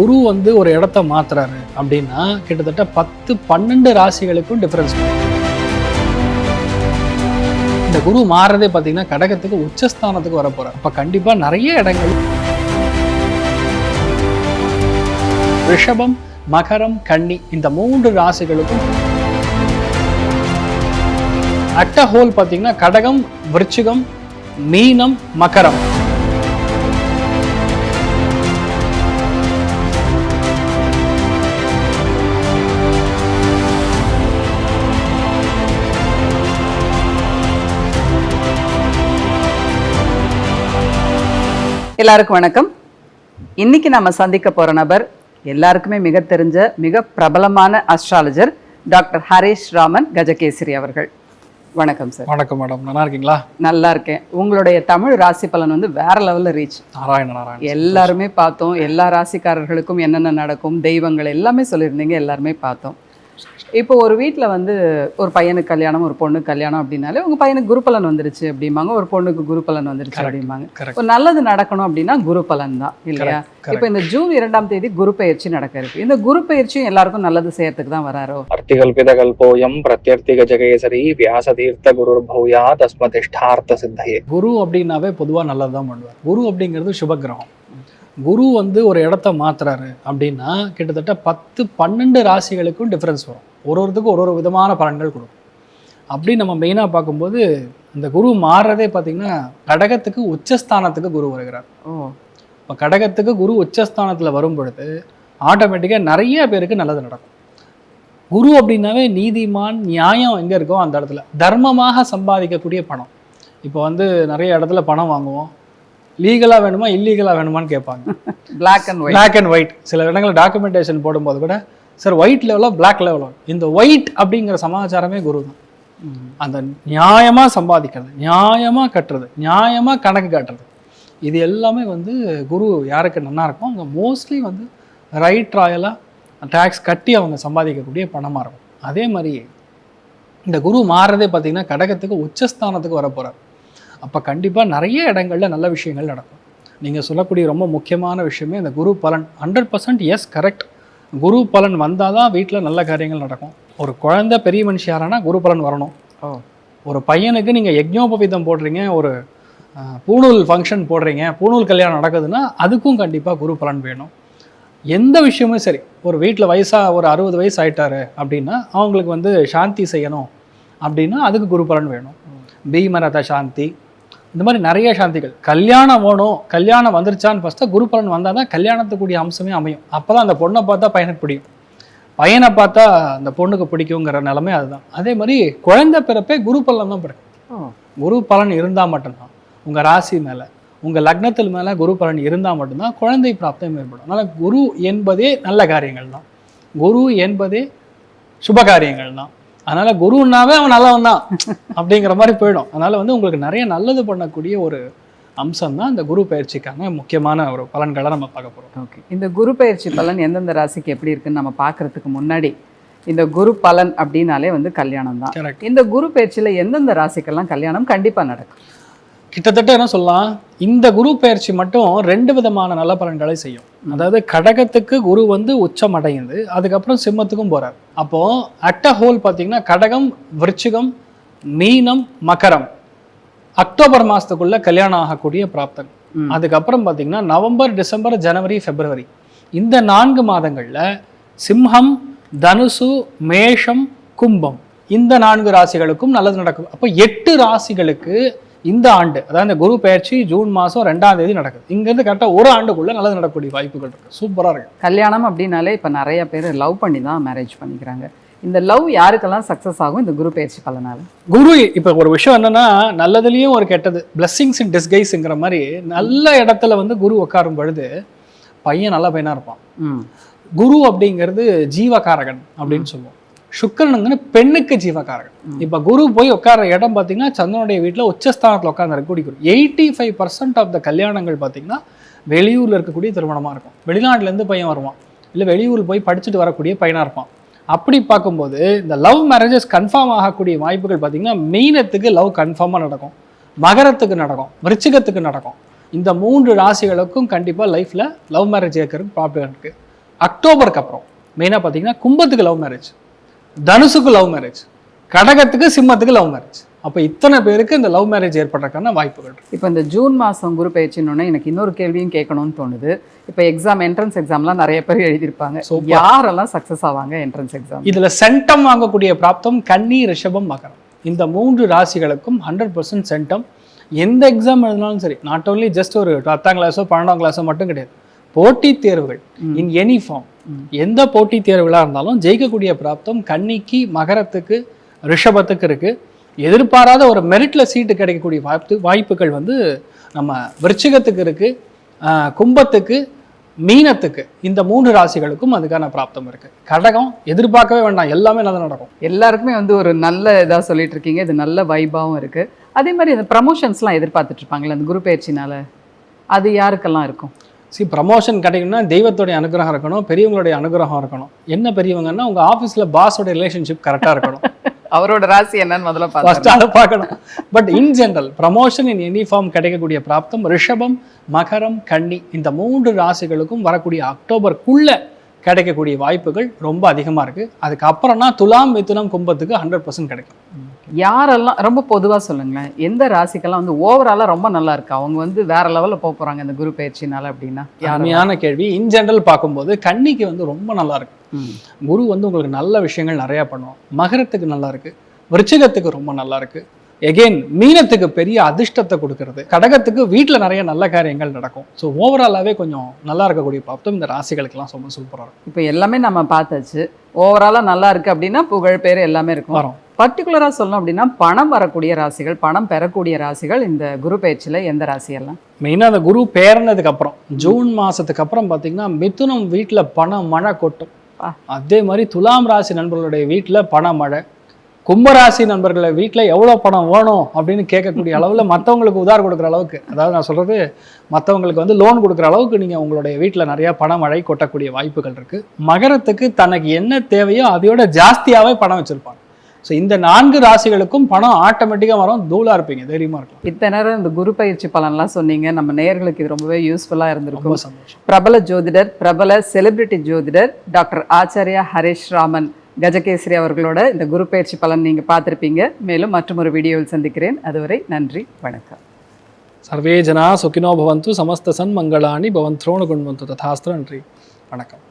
குரு வந்து ஒரு இடத்த மாத்துறாரு அப்படின்னா கிட்டத்தட்ட 10-12 ராசிகளுக்கும் டிஃபரன்ஸ். இந்த குரு மாறுறதே பார்த்தீங்கன்னா கடகத்துக்கு உச்சஸ்தானத்துக்கு வர போறார். அப்ப கண்டிப்பா நிறைய இடங்கள் ரிஷபம், மகரம், கன்னி இந்த 3 ராசிகளுக்கும் அட்ட ஹோல் பார்த்தீங்கன்னா கடகம், விருச்சிகம், மீனம், மகரம். எல்லாருக்கும் வணக்கம். இன்னைக்கு நம்ம சந்திக்க போற நபர் எல்லாருக்குமே மிக தெரிஞ்ச மிக பிரபலமான அஸ்ட்ராலஜர் டாக்டர் ஹரீஷ் ராமன் கஜகேசரி அவர்கள். வணக்கம் சார். வணக்கம் மேடம், நல்லா இருக்கீங்களா? நல்லா இருக்கேன். உங்களுடைய தமிழ் ராசி பலன் வந்து வேற லெவல்ல ரீச். நாராயண எல்லாருமே பார்த்தோம். எல்லா ராசிக்காரர்களுக்கும் என்னென்ன நடக்கும், தெய்வங்கள் எல்லாமே சொல்லியிருந்தீங்க, எல்லாருமே பார்த்தோம். இப்போ ஒரு வீட்டில் வந்து ஒரு பையனுக்கு கல்யாணம், ஒரு பொண்ணுக்கு கல்யாணம் அப்படின்னாலே உங்கள் பையனுக்கு குரு பலன் வந்துருச்சு அப்படிம்பாங்க, ஒரு பொண்ணுக்கு குரு பலன் வந்துருச்சு அப்படிம்பாங்க. ஒரு நல்லது நடக்கணும் அப்படின்னா குரு பலன் தான் இல்லையா? இப்போ இந்த ஜூன் 2ஆம் தேதி குரு பயிற்சி நடக்க இருக்கு. இந்த குரு பயிற்சியும் எல்லாருக்கும் நல்லது செய்யறதுக்கு தான் வராரோ? அர்த்திகல்பித கல்போயம் பிரத்யர்த்தி கஜகேசரி வியாசதீர்த்த குரு பௌயா தஸ்மதிஷ்டார்த்த சித்தையே. குரு அப்படின்னாவே பொதுவாக நல்லதுதான் பண்ணுவார். குரு அப்படிங்கிறது சுபகிரகம். குரு வந்து ஒரு இடத்த மாத்துறாரு அப்படின்னா கிட்டத்தட்ட 10-12 ராசிகளுக்கும் டிஃப்ரென்ஸ் வரும். ஒருத்தருக்கும் ஒரு விதமான பலன்கள் கொடுக்கும். அப்படி நம்ம மெயினாக பார்க்கும்போது இந்த குரு மாறுறதே பார்த்தீங்கன்னா கடகத்துக்கு உச்சஸ்தானத்துக்கு குரு வருகிறார். இப்போ கடகத்துக்கு குரு உச்சஸ்தானத்தில் வரும் பொழுது ஆட்டோமேட்டிக்காக நிறைய பேருக்கு நல்லது நடக்கும். குரு அப்படின்னாவே நீதிமான், நியாயம் எங்கே இருக்கோ அந்த இடத்துல தர்மமாக சம்பாதிக்கக்கூடிய பணம். இப்போ வந்து நிறைய இடத்துல பணம் வாங்குவோம், லீகலாக வேணுமா இல்லீகலாக வேணுமான்னு கேட்பாங்க. Black and white. சில இடங்களில் டாக்குமெண்டேஷன் போடும்போது கூட சார் ஒயிட் லெவலோ பிளாக் லெவலோ, இந்த ஒயிட் அப்படிங்கிற சமாச்சாரமே குரு தான். அந்த நியாயமாக சம்பாதிக்கிறது, நியாயமாக கட்டுறது, நியாயமாக கணக்கு காட்டுறது, இது எல்லாமே வந்து குரு யாருக்கு நல்லா இருக்கும் அவங்க மோஸ்ட்லி வந்து ரைட் ராயலாக டேக்ஸ் கட்டி அவங்க சம்பாதிக்கக்கூடிய பணமாக இருக்கும். அதே மாதிரி இந்த குரு மாறுறதே பார்த்திங்கன்னா கடகத்துக்கு உச்சஸ்தானத்துக்கு வர போகிறார். அப்போ கண்டிப்பாக நிறைய இடங்களில் நல்ல விஷயங்கள் நடக்கும். நீங்கள் சொல்லக்கூடிய ரொம்ப முக்கியமான விஷயமே இந்த குரு பலன். 100% எஸ், கரெக்ட். குரு பலன் வந்தால் தான் வீட்டில் நல்ல காரியங்கள் நடக்கும். ஒரு குழந்தை பெரிய மனுஷி யாரானா குரு பலன் வரணும். ஒரு பையனுக்கு நீங்கள் யஜ்ஞோபவீதம் போடுறீங்க, ஒரு பூணூல் ஃபங்க்ஷன் போடுறீங்க, பூணூல் கல்யாணம் நடக்குதுன்னா அதுக்கும் கண்டிப்பாக குரு பலன் வேணும். எந்த விஷயமும் சரி, ஒரு வீட்டில் ஒரு 60 வயசு ஆயிட்டாரு அப்படின்னா அவங்களுக்கு வந்து சாந்தி செய்யணும் அப்படின்னா அதுக்கு குரு பலன் வேணும். பீமரத சாந்தி, இந்த மாதிரி நிறைய சாந்திகள். கல்யாணம் வேணும், கல்யாணம் வந்துருச்சான்னு ஃபஸ்ட்டு குரு பலன் வந்தால் தான் கல்யாணத்துக்குரிய அம்சமே அமையும். அப்போ தான் அந்த பொண்ணை பார்த்தா பையனுக்கு பிடிக்கும், பையனை பார்த்தா அந்த பொண்ணுக்கு பிடிக்குங்கிற நிலைமை அதுதான். அதே மாதிரி குழந்தை பிறப்பே குரு பலன் தான் பிறக்கும். குரு பலன் இருந்தால் மட்டும்தான் உங்கள் ராசி மேலே, உங்கள் லக்னத்தில் மேலே குரு பலன் இருந்தால் மட்டும்தான் குழந்தை பிராப்தம் ஏற்படும். அதனால் குரு என்பதே நல்ல காரியங்கள் தான், குரு என்பதே சுப காரியங்கள் தான். அதனால் குருன்னாவே அவன் நல்லவன் தான் அப்படிங்கிற மாதிரி போயிடும். அதனால் வந்து உங்களுக்கு நிறைய நல்லது பண்ணக்கூடிய ஒரு அம்சம் தான் இந்த குரு பயிற்சிக்கான முக்கியமான ஒரு பலன்களை நம்ம பார்க்க போகிறோம். ஓகே, இந்த குரு பயிற்சி பலன் எந்தெந்த ராசிக்கு எப்படி இருக்குன்னு நம்ம பார்க்கறதுக்கு முன்னாடி இந்த குரு பலன் அப்படின்னாலே வந்து கல்யாணம் தான். இந்த குரு பயிற்சியில் எந்தெந்த ராசிக்கெல்லாம் கல்யாணம் கண்டிப்பாக நடக்கும்? கிட்டத்தட்ட என்ன சொல்லலாம், இந்த குரு பயிற்சி மட்டும் 2 விதமான நல்ல பலன்களை செய்யும். அதாவது கடகத்துக்கு குரு வந்து உச்சம் அடையுது, அதுக்கப்புறம் சிம்மத்துக்கும் போறார். அப்போ அட்ட ஹோல் பார்த்தீங்கன்னா கடகம், விருச்சிகம், மீனம், மகரம் அக்டோபர் மாசத்துக்குள்ள கல்யாணம் ஆகக்கூடிய பிராப்தம். அதுக்கப்புறம் பார்த்தீங்கன்னா நவம்பர், டிசம்பர், ஜனவரி, பிப்ரவரி இந்த 4 மாதங்கள்ல சிம்மம், தனுசு, மேஷம், கும்பம் இந்த 4 ராசிகளுக்கும் நல்லது நடக்கும். அப்போ 8 ராசிகளுக்கு இந்த ஆண்டு, அதாவது இந்த குரு பயிற்சி ஜூன் மாதம் 2ஆம் தேதி நடக்குது. இங்கேருந்து கரெக்டாக ஒரு ஆண்டுக்குள்ளே நல்லது நடக்கக்கூடிய வாய்ப்புகள் இருக்குது. சூப்பராக இருக்குது. கல்யாணம் அப்படின்னாலே இப்போ நிறைய பேர் லவ் பண்ணி தான் மேரேஜ் பண்ணிக்கிறாங்க. இந்த லவ் யாருக்கெல்லாம் சக்ஸஸ் ஆகும் இந்த குரு பயிற்சி பலனால? குரு இப்போ ஒரு விஷயம் என்னன்னா, நல்லதுலேயும் ஒரு கெட்டது, பிளெஸ்ஸிங்ஸ் இன் டிஸ்கைஸுங்கிற மாதிரி நல்ல இடத்துல வந்து குரு உட்காரும் பொழுது பையன் நல்ல பையனாக இருப்பான். குரு அப்படிங்கிறது ஜீவகாரகன் அப்படின்னு சொல்லுவோம். சுக்கிரனுங்கன்னு பெண்ணுக்கு ஜீவகாரகன். இப்போ குரு போய் உட்கார இடம் பார்த்தீங்கன்னா சந்திரனுடைய வீட்டில் உச்சஸ்தானத்தில் உட்காந்துருக்கக்கூடிய குரு. 85% ஆஃப் த கல்யாணங்கள் பார்த்தீங்கன்னா வெளியூரில் இருக்கக்கூடிய திருமணமாக இருக்கும். வெளிநாட்டிலேருந்து பையன் வருவான், இல்லை வெளியூரில் போய் படிச்சுட்டு வரக்கூடிய பையனாக இருப்பான். அப்படி பார்க்கும்போது இந்த லவ் மேரேஜஸ் கன்ஃபார்ம் ஆகக்கூடிய வாய்ப்புகள் பார்த்தீங்கன்னா மீனத்துக்கு லவ் கன்ஃபார்மாக நடக்கும், மகரத்துக்கு நடக்கும், விருச்சிகத்துக்கு நடக்கும். இந்த 3 ராசிகளுக்கும் கண்டிப்பாக லைஃப்பில் லவ் மேரேஜ் ஏற்கிறது ப்ராப்ளம் இருக்குது. அக்டோபருக்கு அப்புறம் மெயினாக பார்த்தீங்கன்னா கும்பத்துக்கு லவ் மேரேஜ், தனுசுக்கு லவ் மேரேஜ், கடகத்துக்கு சிம்மத்துக்கு லவ் மேரேஜ். அப்போ இத்தனை பேருக்கு இந்த லவ் மேரேஜ் ஏற்படுறதுக்கான வாய்ப்புகள் இருக்கு. இப்போ இந்த ஜூன் மாதம் குரு பயிற்சின்னு எனக்கு இன்னொரு கேள்வியும் கேட்கணும்னு தோணுது. இப்போ என்ட்ரன்ஸ் எக்ஸாம்லாம் நிறைய பேர் எழுதியிருப்பாங்க. யாரெல்லாம் சக்ஸஸ் ஆவாங்க என்ட்ரன்ஸ் எக்ஸாம்? இதில் சென்டம் வாங்கக்கூடிய பிராப்தம் கன்னி, ரிஷபம், மகரம் இந்த 3 ராசிகளுக்கும் 100% சென்டம். எந்த எக்ஸாம் எழுதினாலும் சரி, நாட் ஓன்லி ஜஸ்ட் ஒரு 10ஆம் கிளாஸோ 12ஆம் கிளாஸோ மட்டும் கிடையாது, போட்டித் தேர்வுகள் இன் எனி ஃபார்ம், எந்த போட்டித் தேர்வுகளாக இருந்தாலும் ஜெயிக்கக்கூடிய பிராப்தம் கன்னிக்கு, மகரத்துக்கு, ரிஷபத்துக்கு இருக்கு. எதிர்பாராத ஒரு மெரிட்ல சீட்டு கிடைக்கக்கூடிய வாய்ப்புகள் வந்து நம்ம விருச்சிகத்துக்கு இருக்கு, கும்பத்துக்கு, மீனத்துக்கு இந்த 3 ராசிகளுக்கும் அதுக்கான பிராப்தம் இருக்கு. கடகம் எதிர்பார்க்கவே வேண்டாம், எல்லாமே நல்லா நடக்கும். எல்லாருக்குமே வந்து ஒரு நல்ல இதாக சொல்லிட்டு இருக்கீங்க. இது நல்ல வைபாவும் இருக்கு. அதே மாதிரி இந்த ப்ரமோஷன்ஸ்லாம் எதிர்பார்த்துட்டு இருப்பாங்களே அந்த குரு பயிற்சினால, அது யாருக்கெல்லாம் இருக்கும்? ப்ரமோஷன் கிடைக்கணும்னா தெய்வத்தோடைய அனுகிரகம் இருக்கணும், பெரியவங்களுடைய அனுகிரகம் இருக்கணும். என்ன பெரியவங்கன்னா உங்க ஆஃபீஸில் பாஸோட ரிலேஷன்ஷிப் கரெக்டாக இருக்கணும். அவரோட ராசி என்னன்னு முதல்ல பார்க்கணும். But in general promotion in any form கிடைக்கக்கூடிய பிராப்தம் ரிஷபம், மகரம், கன்னி இந்த 3 ராசிகளுக்கும் வரக்கூடிய அக்டோபருக்குள்ள கிடைக்கக்கூடிய வாய்ப்புகள் ரொம்ப அதிகமாக இருக்குது. அதுக்கப்புறம்னா துலாம், மிதுனம், கும்பத்துக்கு 100% கிடைக்கும். யாரெல்லாம் ரொம்ப பொதுவாக சொல்லுங்களேன், எந்த ராசிக்கெல்லாம் வந்து ஓவராலாக ரொம்ப நல்லா இருக்கு, அவங்க வந்து வேற லெவலில் போக போகிறாங்க இந்த குரு பயிற்சினால அப்படின்னா? அருமையான கேள்வி. இன் ஜெனரல் பார்க்கும்போது கன்னிக்கு வந்து ரொம்ப நல்லா இருக்கு. குரு வந்து உங்களுக்கு நல்ல விஷயங்கள் நிறையா பண்ணுவோம். மகரத்துக்கு நல்லா இருக்கு, விருச்சிகத்துக்கு ரொம்ப நல்லா இருக்கு, எகெயின் மீனத்துக்கு பெரிய அதிர்ஷ்டத்தை கொடுக்கறது, கடகத்துக்கு வீட்டில் நிறைய நல்ல காரியங்கள் நடக்கும். ஸோ ஓவராலாகவே கொஞ்சம் நல்லா இருக்கக்கூடிய பிராப்தம் இந்த ராசிகளுக்கெல்லாம் ரொம்ப சூப்பராக இருக்கும். இப்போ எல்லாமே நம்ம பார்த்தாச்சு. ஓவராலாக நல்லா இருக்கு அப்படின்னா புகழ் பேர் எல்லாமே இருக்கும். வரும். பர்டிகுலராக சொல்லணும் அப்படின்னா பணம் வரக்கூடிய ராசிகள், பணம் பெறக்கூடிய ராசிகள் இந்த குரு பயிற்சியில் எந்த ராசியெல்லாம்? மெயினாக அந்த குரு பேர்னதுக்கு அப்புறம் ஜூன் மாதத்துக்கு அப்புறம் பார்த்தீங்கன்னா மிதுனம் வீட்டில் பணம் மழை கொட்டும். அதே மாதிரி துலாம் ராசி நண்பர்களுடைய வீட்டில் பண மழை, கும்பராசி நண்பர்களை வீட்டில் எவ்வளோ பணம் வேணும் அப்படின்னு கேட்கக்கூடிய அளவில் மற்றவங்களுக்கு உதார் கொடுக்குற அளவுக்கு, அதாவது நான் சொல்கிறது மற்றவங்களுக்கு வந்து லோன் கொடுக்குற அளவுக்கு நீங்கள் உங்களுடைய வீட்டில் நிறையா பண மழை கொட்டக்கூடிய வாய்ப்புகள் இருக்குது. மகரத்துக்கு தனக்கு என்ன தேவையோ அதையோட ஜாஸ்தியாகவே பணம் வச்சுருப்பாங்க. ஸோ இந்த 4 ராசிகளுக்கும் பணம் ஆட்டோமேட்டிக்காக வரும். தூளாக இருப்பீங்க, தைரியமாக இருக்கும். இத்தனை நேரம் இந்த குரு பயிற்சி பலன்லாம் சொன்னீங்க. நம்ம நேயர்களுக்கு இது ரொம்பவே யூஸ்ஃபுல்லாக இருந்திருக்கும். சந்தோஷம். பிரபல ஜோதிடர், பிரபல செலிபிரிட்டி ஜோதிடர் டாக்டர் ஆச்சாரியா ஹரேஷ் ராமன் கஜகேசரி அவர்களோட இந்த குரு பயிற்சி பலன் நீங்கள் பார்த்துருப்பீங்க. மேலும் மற்றொரு வீடியோவில் சந்திக்கிறேன். அதுவரை நன்றி, வணக்கம். சர்வே ஜனா சுகினோ பவந்து, சமஸ்த சன் மங்களானி பவந்த்ரோணு குண்வந்து. ததாஸ்து. நன்றி, வணக்கம்.